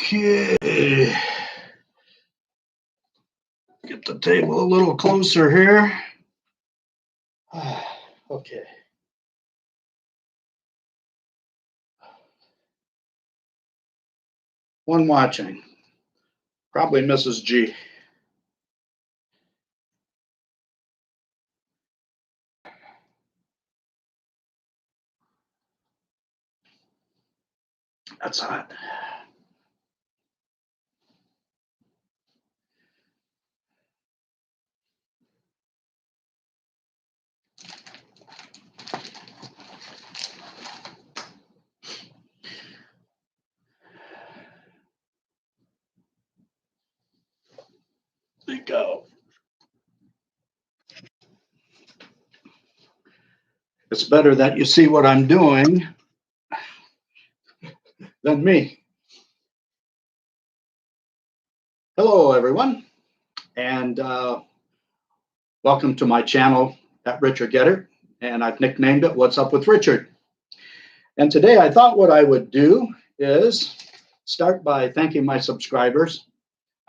Okay. Get the table a little closer here. Okay. One watching. Probably Mrs. G. That's hot. There you go. It's better that you see what I'm doing than me. Hello, everyone, and welcome to my channel at Richard Getter, and I've nicknamed it What's Up with Richard. And today I thought what I would do is start by thanking my subscribers.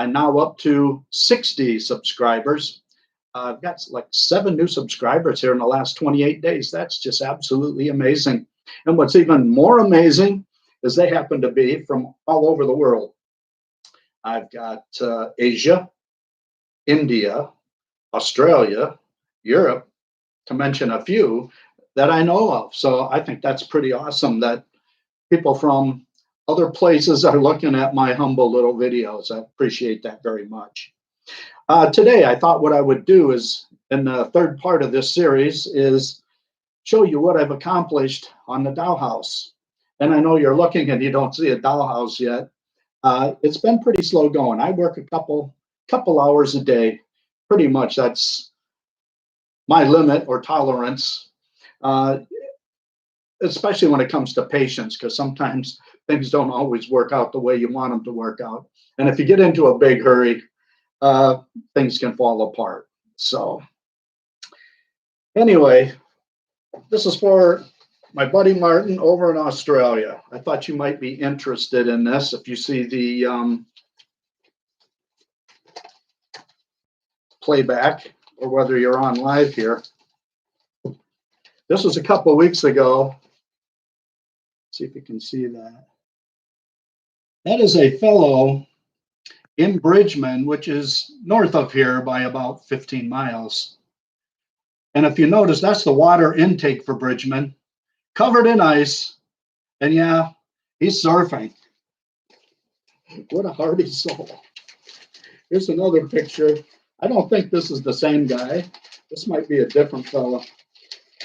I'm now up to 60 subscribers. I've got like 7 new subscribers here in the last 28 days. That's just absolutely amazing. And what's even more amazing is they happen to be from all over the world. I've got Asia, India, Australia, Europe, to mention a few that I know of. So I think that's pretty awesome that people from other places are looking at my humble little videos. I appreciate that very much. Today, I thought what I would do is, in the third part of this series, is show you what I've accomplished on the dollhouse. And I know you're looking and you don't see a dollhouse yet. It's been pretty slow going. I work a couple hours a day. Pretty much that's my limit or tolerance, especially when it comes to patience, because sometimes things don't always work out the way you want them to work out. And if you get into a big hurry, things can fall apart. So anyway, this is for my buddy Martin over in Australia. I thought you might be interested in this if you see the playback or whether you're on live here. This was a couple of weeks ago. See if you can see that. That is a fellow in Bridgman, which is north of here by about 15 miles. And if you notice, that's the water intake for Bridgman, covered in ice. And yeah, he's surfing. What a hardy soul. Here's another picture. I don't think this is the same guy. This might be a different fellow.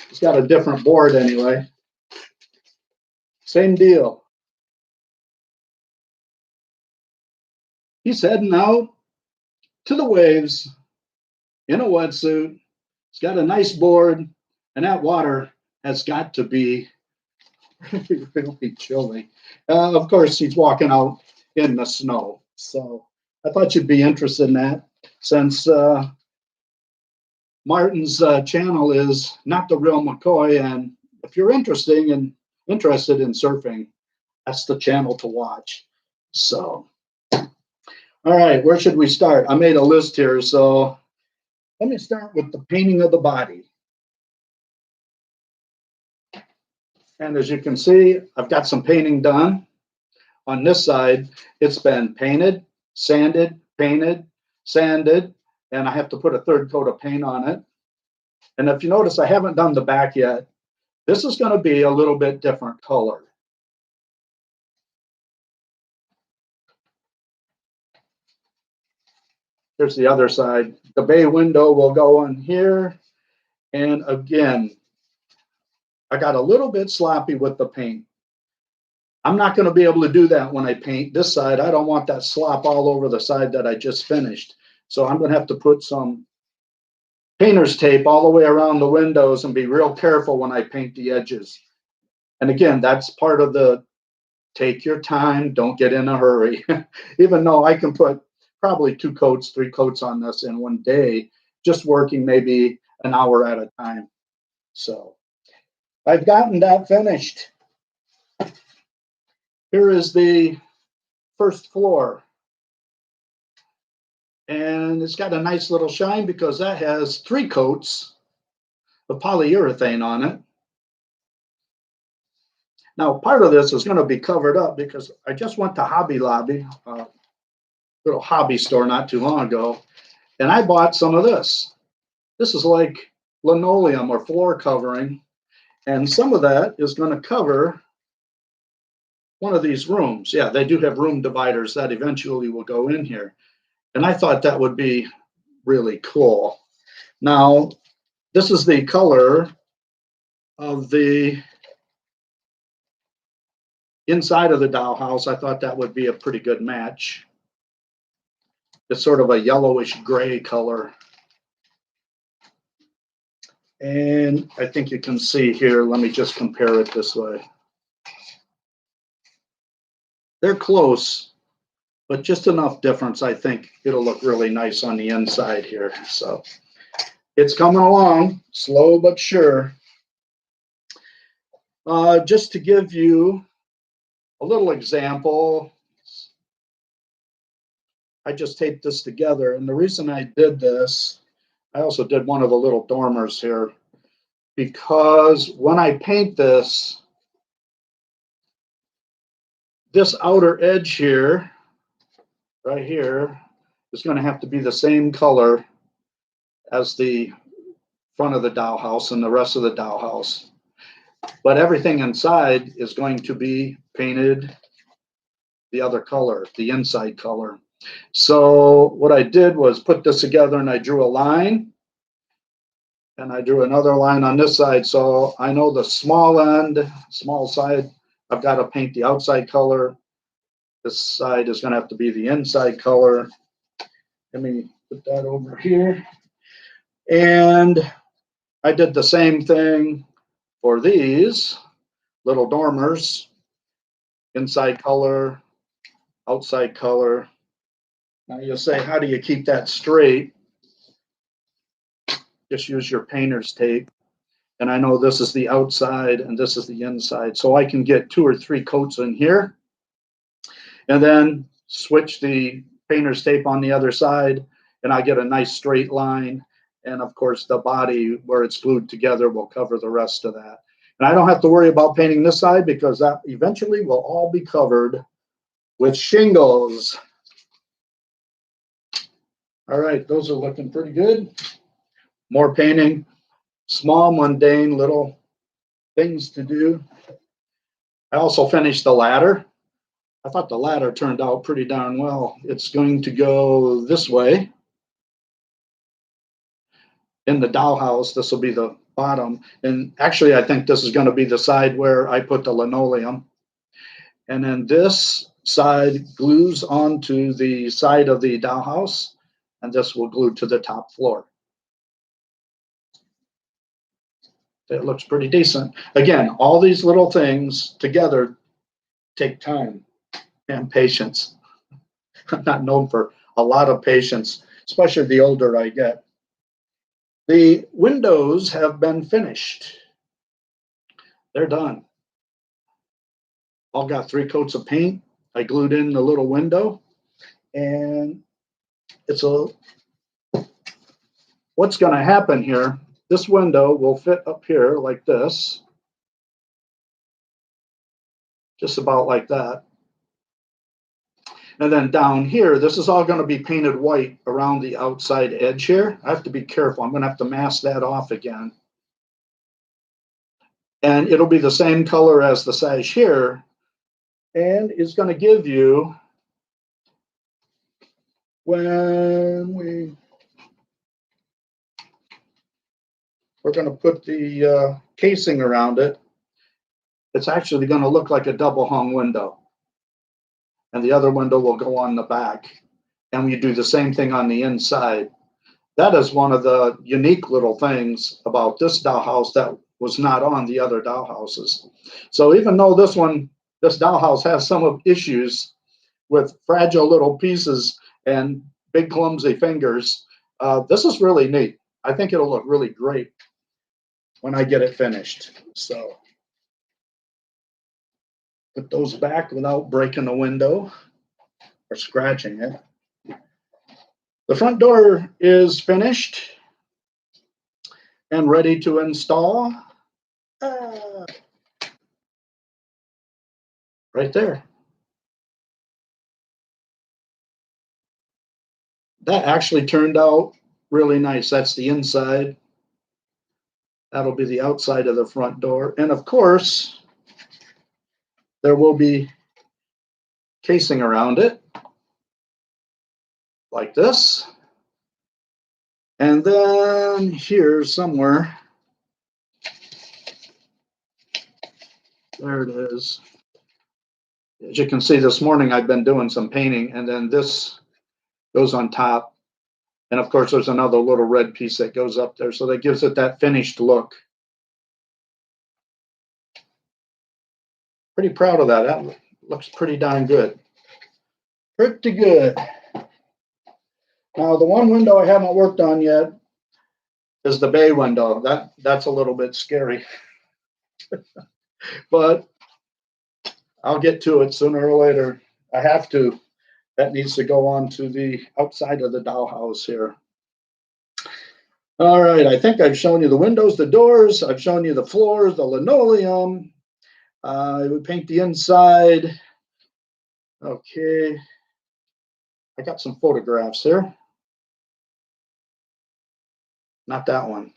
He's got a different board anyway. Same deal. He's heading out to the waves in a wetsuit. He's got a nice board, and that water has got to be really, really chilly. Of course, he's walking out in the snow. So I thought you'd be interested in that, since Martin's channel is Not the Real McCoy, and if you're interested in surfing, that's the channel to watch. So, all right, where should we start? I made a list here, so let me start with the painting of the body. And as you can see, I've got some painting done. On this side, it's been painted, sanded, and I have to put a third coat of paint on it. And if you notice, I haven't done the back yet. This is going to be a little bit different color. Here's the other side. The bay window will go in here. And again, I got a little bit sloppy with the paint. I'm not going to be able to do that when I paint this side. I don't want that slop all over the side that I just finished. So I'm going to have to put some painter's tape all the way around the windows and be real careful when I paint the edges. And again, that's part of the take your time, don't get in a hurry. Even though I can put probably 2 coats, 3 coats on this in one day, just working maybe an hour at a time. So I've gotten that finished. Here is the first floor. And it's got a nice little shine because that has 3 coats of polyurethane on it. Now, part of this is going to be covered up because I just went to Hobby Lobby, a little hobby store not too long ago, and I bought some of this. This is like linoleum or floor covering, and some of that is going to cover one of these rooms. Yeah, they do have room dividers that eventually will go in here. And I thought that would be really cool. Now, this is the color of the inside of the dollhouse. I thought that would be a pretty good match. It's sort of a yellowish gray color. And I think you can see here, let me just compare it this way. They're close, but just enough difference. I think it'll look really nice on the inside here. So it's coming along, slow but sure. Just to give you a little example, I just taped this together. And the reason I did this, I also did one of the little dormers here, because when I paint this, this outer edge here, right here, is going to have to be the same color as the front of the dollhouse and the rest of the dollhouse. But everything inside is going to be painted the other color, the inside color. So what I did was put this together and I drew a line. And I drew another line on this side. So I know the small end, small side, I've got to paint the outside color. This side is going to have to be the inside color. Let me put that over here. And I did the same thing for these little dormers. Inside color, outside color. Now you'll say, how do you keep that straight? Just use your painter's tape. And I know this is the outside and this is the inside. So I can get 2 or 3 coats in here and then switch the painter's tape on the other side and I get a nice straight line. And of course the body where it's glued together will cover the rest of that. And I don't have to worry about painting this side because that eventually will all be covered with shingles. All right, those are looking pretty good. More painting, small, mundane little things to do. I also finished the ladder. I thought the ladder turned out pretty darn well. It's going to go this way. In the dollhouse, this will be the bottom. And actually, I think this is going to be the side where I put the linoleum. And then this side glues onto the side of the dollhouse, and this will glue to the top floor. It looks pretty decent. Again, all these little things together take time and patience. I'm not known for a lot of patience, especially the older I get. The windows have been finished. They're done. All got 3 coats of paint. I glued in the little window, and it's a, what's going to happen here, this window will fit up here like this, just about like that. And then down here, this is all going to be painted white around the outside edge here. I have to be careful. I'm going to have to mask that off again. And it'll be the same color as the sash here. And it's going to give you, when we're going to put the casing around it, it's actually going to look like a double hung window. And the other window will go on the back. And we do the same thing on the inside. That is one of the unique little things about this dollhouse that was not on the other dollhouses. So even though this dollhouse has some of issues with fragile little pieces and big clumsy fingers, this is really neat. I think it'll look really great when I get it finished. So put those back without breaking the window. or scratching it. The front door is finished and ready to install. Right there. That actually turned out really nice. That's the inside. That'll be the outside of the front door. And of course, there will be casing around it like this. And then here somewhere, there it is. As you can see, this morning I've been doing some painting, and then this goes on top. And of course, there's another little red piece that goes up there. So that gives it that finished look. Pretty proud of that. That looks pretty darn good. Pretty good. Now, the one window I haven't worked on yet is the bay window. That's a little bit scary. But I'll get to it sooner or later. I have to. That needs to go on to the outside of the dollhouse here. All right, I think I've shown you the windows, the doors. I've shown you the floors, the linoleum. We paint the inside. Okay. I got some photographs here. Not that one.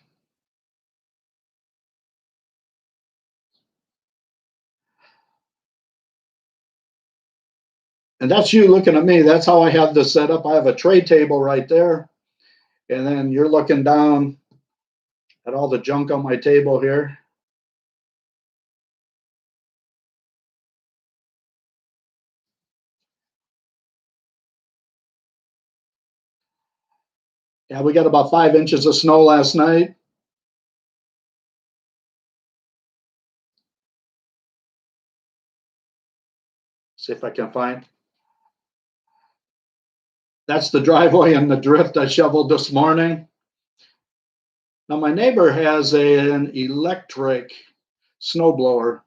And that's you looking at me. That's how I have this set up. I have a tray table right there. And then you're looking down at all the junk on my table here. Yeah, we got about 5 inches of snow last night. See if I can find. That's the driveway and the drift I shoveled this morning. Now, my neighbor has an electric snowblower,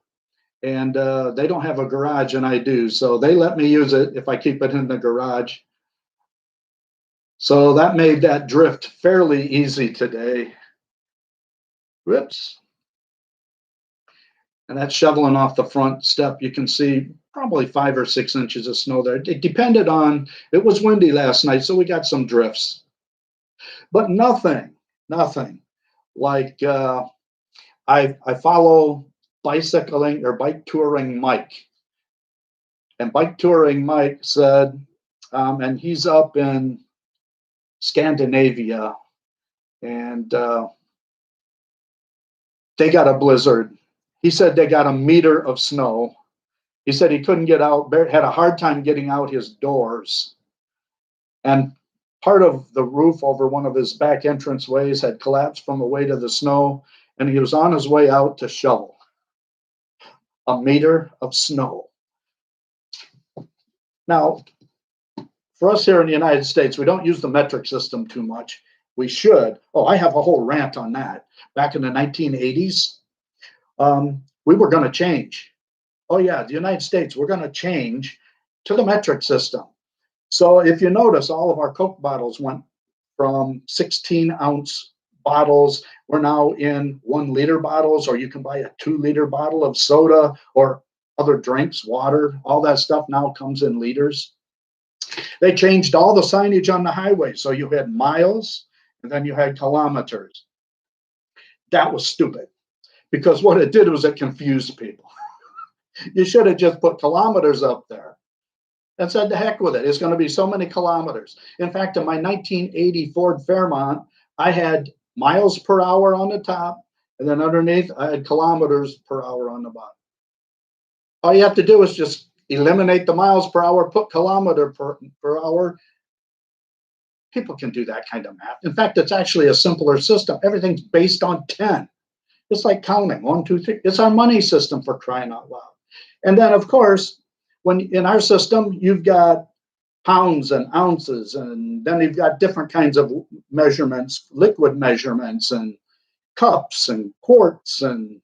and they don't have a garage, and I do. So they let me use it if I keep it in the garage. So that made that drift fairly easy today. Whoops. And that's shoveling off the front step. You can see probably 5 or 6 inches of snow there. It depended on, it was windy last night, so we got some drifts. But nothing like I follow bicycling or bike touring Mike. And bike touring Mike said, and he's up in Scandinavia, and they got a blizzard. He said they got a meter of snow. He said he couldn't get out, had a hard time getting out his doors. And part of the roof over one of his back entranceways had collapsed from the weight of the snow, and he was on his way out to shovel. A meter of snow. Now, for us here in the United States, we don't use the metric system too much. We should. Oh, I have a whole rant on that. Back in the 1980s, we were going to change. Oh yeah, the United States, we're going to change to the metric system. So if you notice, all of our Coke bottles went from 16-ounce bottles. We're now in 1-liter bottles, or you can buy a 2-liter bottle of soda or other drinks, water, all that stuff now comes in liters. They changed all the signage on the highway. So you had miles and then you had kilometers. That was stupid, because what it did was it confused people. You should have just put kilometers up there and said, the heck with it. It's going to be so many kilometers. In fact, in my 1980 Ford Fairmont, I had miles per hour on the top, and then underneath, I had kilometers per hour on the bottom. All you have to do is just eliminate the miles per hour, put kilometer per hour. People can do that kind of math. In fact, it's actually a simpler system. Everything's based on 10. It's like counting 1, 2, 3. It's our money system, for crying out loud. And then, of course, when in our system, you've got pounds and ounces, and then you've got different kinds of measurements, liquid measurements, and cups and quarts. And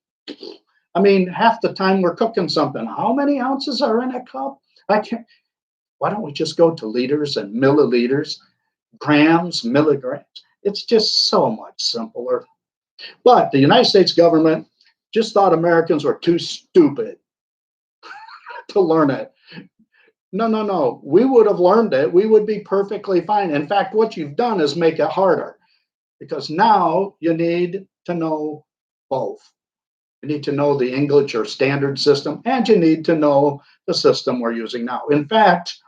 I mean, half the time we're cooking something. How many ounces are in a cup? I can't. Why don't we just go to liters and milliliters, grams, milligrams? It's just so much simpler. But the United States government just thought Americans were too stupid to learn it. No, no, no. We would have learned it. We would be perfectly fine. In fact, what you've done is make it harder because now you need to know both. You need to know the English or standard system, and you need to know the system we're using now. In fact,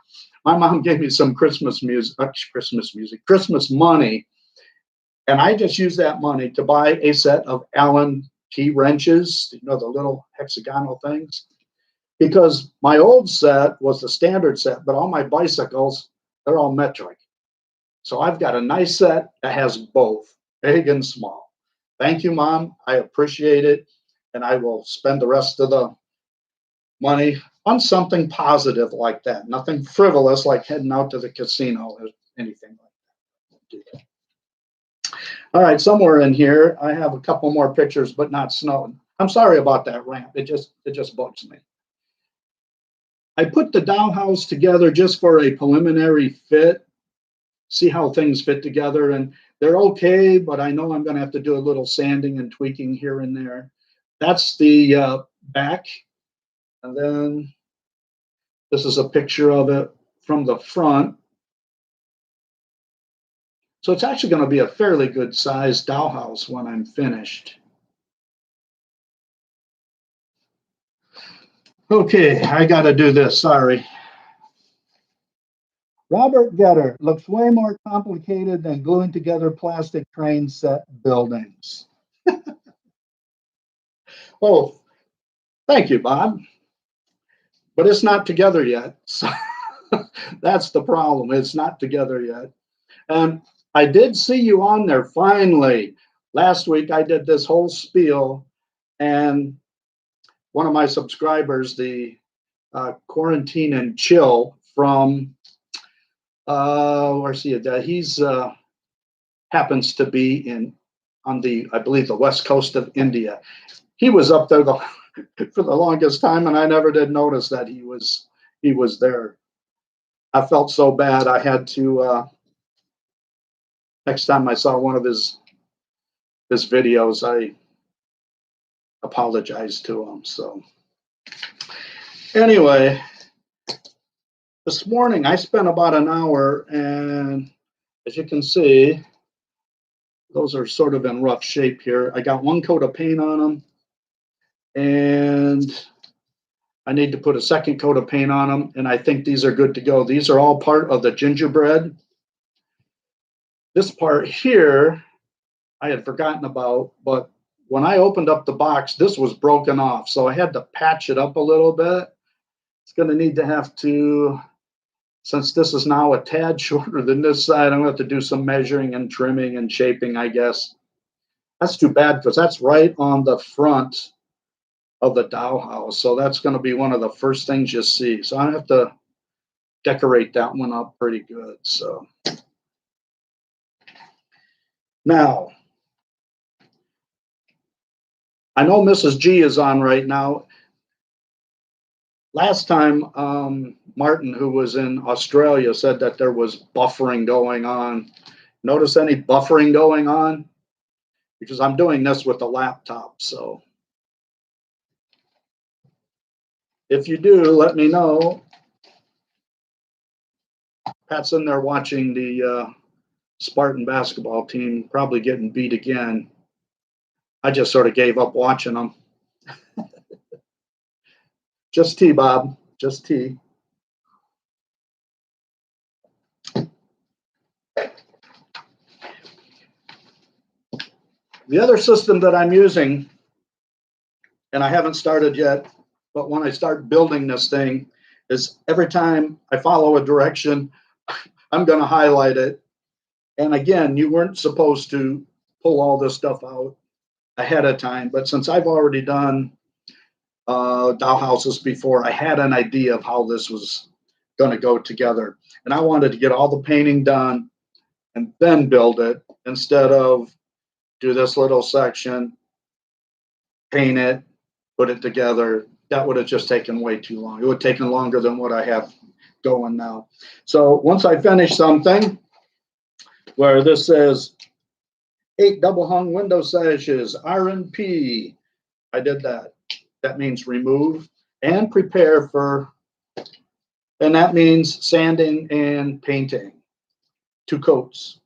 my mom gave me some Christmas money, and I just used that money to buy a set of Allen key wrenches, you know, the little hexagonal things, because my old set was the standard set, but all my bicycles, they're all metric. So I've got a nice set that has both, big and small. Thank you, Mom. I appreciate it. And I will spend the rest of the money on something positive like that. Nothing frivolous like heading out to the casino or anything like that. All right, somewhere in here, I have a couple more pictures, but not snow. I'm sorry about that ramp. It just bugs me. I put the dollhouse together just for a preliminary fit, see how things fit together, and they're okay, but I know I'm going to have to do a little sanding and tweaking here and there. That's the back, and then this is a picture of it from the front. So it's actually going to be a fairly good sized dollhouse when I'm finished. Okay, I got to do this, sorry. Robert Getter looks way more complicated than gluing together plastic train set buildings. Oh, thank you, Bob. But it's not together yet. So that's the problem. It's not together yet. And I did see you on there finally. Last week I did this whole spiel, and one of my subscribers, the Quarantine and Chill from where's he at? He's happens to be on the, I believe, the west coast of India. He was up there for the longest time, and I never did notice that he was there. I felt so bad. I had to next time I saw one of his videos, I apologized to him. So anyway, this morning I spent about an hour, and as you can see, those are sort of in rough shape here. I got one coat of paint on them, and I need to put a second coat of paint on them, and I think these are good to go. These are all part of the gingerbread. This part here, I had forgotten about, but when I opened up the box, this was broken off, so I had to patch it up a little bit. It's going to need to have to, since this is now a tad shorter than this side, I'm going to have to do some measuring and trimming and shaping, I guess. That's too bad because that's right on the front of the dollhouse. So that's going to be one of the first things you see. So I have to decorate that one up pretty good. So now, I know Mrs. G is on right now. Last time, Martin, who was in Australia, said that there was buffering going on. Notice any buffering going on? Because I'm doing this with the laptop, so if you do, let me know. Pat's in there watching the Spartan basketball team, probably getting beat again. I just sort of gave up watching them. Just tea, Bob, just tea. The other system that I'm using, and I haven't started yet, but when I start building this thing, is every time I follow a direction, I'm going to highlight it. And again, you weren't supposed to pull all this stuff out ahead of time, but since I've already done dollhouses before, I had an idea of how this was going to go together. And I wanted to get all the painting done and then build it instead of do this little section, paint it, put it together. That would have just taken way too long. It would have taken longer than what I have going now. So once I finish something where this says 8 double hung window sashes, R&P, I did that. That means remove and prepare for, and that means sanding and painting. 2 coats.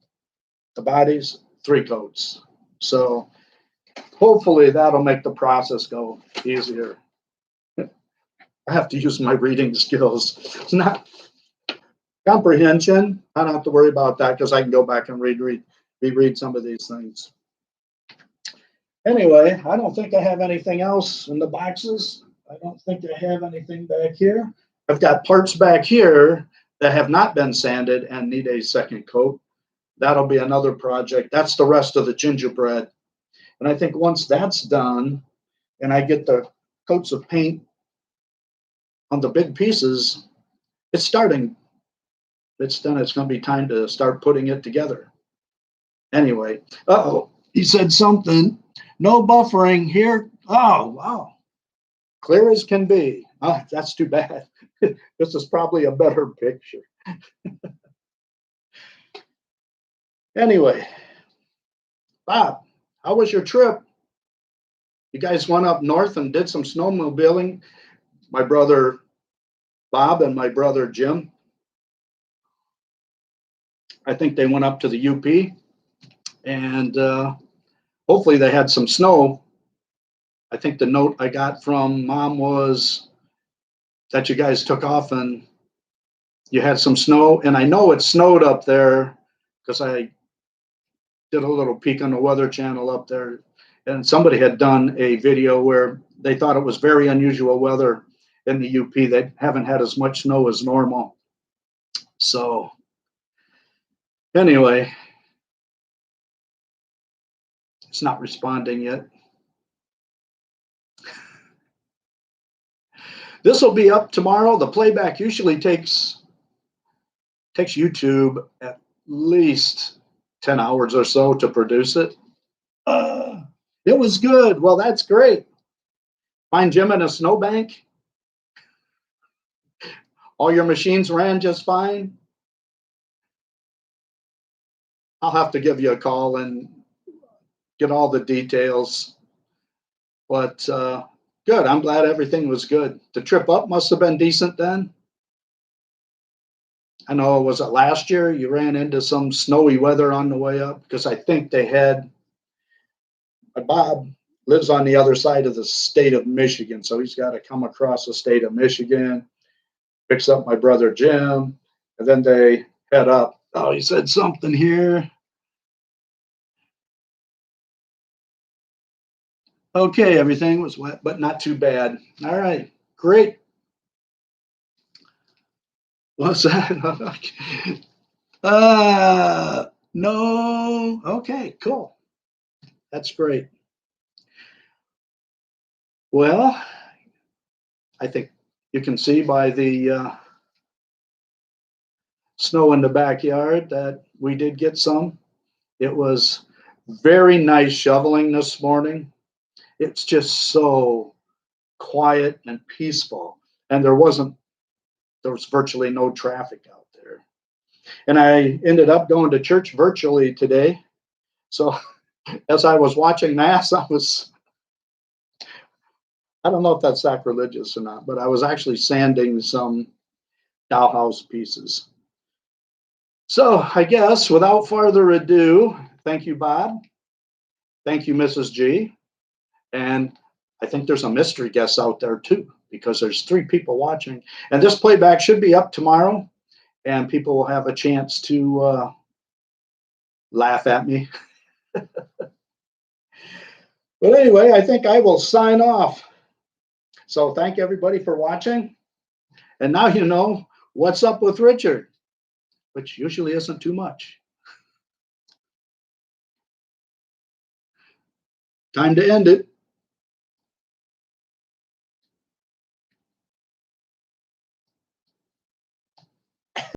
The bodies, 3 coats. So hopefully that'll make the process go easier. I have to use my reading skills. It's not comprehension. I don't have to worry about that because I can go back and reread some of these things. Anyway, I don't think I have anything else in the boxes. I don't think I have anything back here. I've got parts back here that have not been sanded and need a second coat. That'll be another project. That's the rest of the gingerbread. And I think once that's done and I get the coats of paint on the big pieces, it's starting. It's done. It's going to be time to start putting it together. Anyway, he said something. No buffering here. Oh, wow. Clear as can be. Oh, that's too bad. This is probably a better picture. Anyway, Bob, how was your trip? You guys went up north and did some snowmobiling. My brother Bob and my brother Jim, I think they went up to the UP, and hopefully they had some snow. I think the note I got from Mom was that you guys took off and you had some snow. And I know it snowed up there because I did a little peek on the Weather Channel up there. And somebody had done a video where they thought it was very unusual weather in the UP. They haven't had as much snow as normal. So anyway, it's not responding yet. This will be up tomorrow. The playback usually takes YouTube at least 10 hours or so to produce it. It was good. Well, that's great. Find Jim in a snowbank. All your machines ran just fine. I'll have to give you a call and get all the details. But good. I'm glad everything was good. The trip up must have been decent then. I know, was it last year you ran into some snowy weather on the way up? Because I think they had, Bob lives on the other side of the state of Michigan, so he's got to come across the state of Michigan, picks up my brother Jim, and then they head up. Oh, he said something here. Okay, everything was wet, but not too bad. All right, great. What's that? No. Okay, cool. That's great. Well, I think you can see by the snow in the backyard that we did get some. It was very nice shoveling this morning. It's just so quiet and peaceful, and there was virtually no traffic out there. And I ended up going to church virtually today. So as I was watching Mass, I don't know if that's sacrilegious or not, but I was actually sanding some Dollhouse pieces. So I guess without further ado, thank you, Bob. Thank you, Mrs. G. And I think there's a mystery guest out there too, because there's 3 people watching. And this playback should be up tomorrow, and people will have a chance to laugh at me. But anyway, I think I will sign off. So thank everybody for watching. And now you know what's up with Richard, which usually isn't too much. Time to end it.